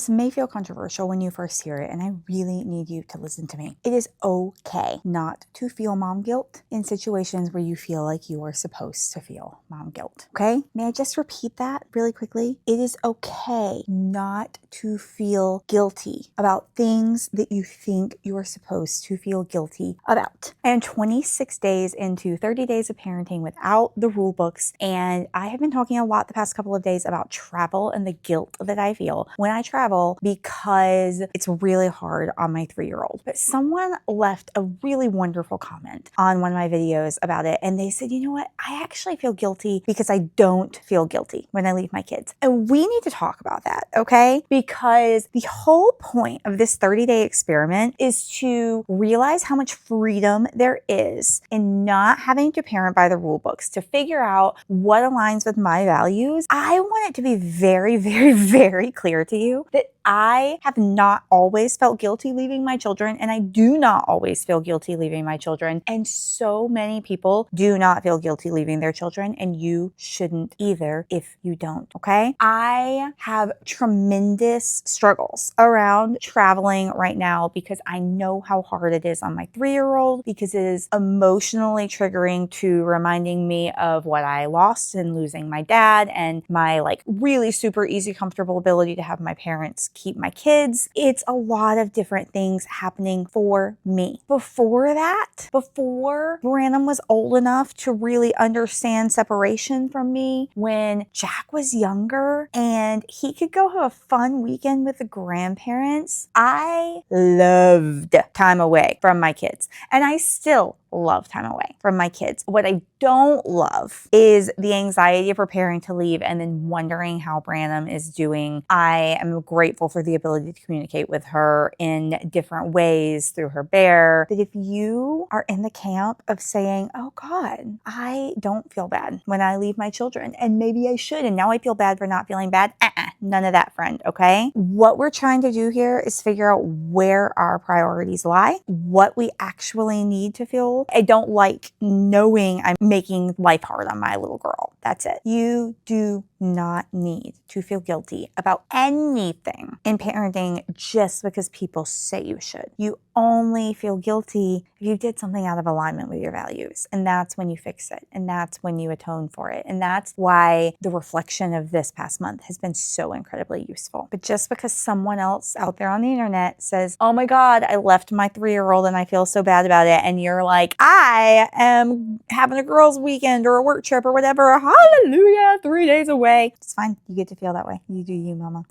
This may feel controversial when you first hear it, and I really need you to listen to me. It is okay not to feel mom guilt in situations where you feel like you are supposed to feel mom guilt. Okay? May I just repeat that really quickly? It is okay not to feel guilty about things that you think you are supposed to feel guilty about. I am 26 days into 30 days of parenting without the rule books, and I have been talking a lot the past couple of days about travel and the guilt that I feel when I travel because it's really hard on my 3-year-old. But someone left a really wonderful comment on one of my videos about it, and they said, you know what? I actually feel guilty because I don't feel guilty when I leave my kids. And we need to talk about that, okay? Because the whole point of this 30-day experiment is to realize how much freedom there is in not having to parent by the rule books, to figure out what aligns with my values. I want it to be very, very, very clear to you that I have not always felt guilty leaving my children, and I do not always feel guilty leaving my children. And so many people do not feel guilty leaving their children, and you shouldn't either if you don't, okay? I have tremendous struggles around traveling right now because I know how hard it is on my 3-year-old, because it is emotionally triggering to reminding me of what I lost in losing my dad and my really super easy, comfortable ability to have my parents keep my kids. It's a lot of different things happening for me. Before that, before Brandon was old enough to really understand separation from me, when Jack was younger and he could go have a fun weekend with the grandparents, I loved time away from my kids. And I still love time away from my kids. What I don't love is the anxiety of preparing to leave and then wondering how Branham is doing. I am grateful for the ability to communicate with her in different ways through her bear. But if you are in the camp of saying, oh God, I don't feel bad when I leave my children, and maybe I should, and now I feel bad for not feeling bad, none of that, friend, okay? What we're trying to do here is figure out where our priorities lie, what we actually need to feel. I don't like knowing I'm making life hard on my little girl. That's it. You do not need to feel guilty about anything in parenting just because people say you should. You only feel guilty if you did something out of alignment with your values. And that's when you fix it. And that's when you atone for it. And that's why the reflection of this past month has been so incredibly useful. But just because someone else out there on the internet says, oh my God, I left my 3-year-old and I feel so bad about it, and you're like, I am having a girls' weekend or a work trip or whatever, hallelujah, 3 days away. It's fine. You get to feel that way. You do you, mama.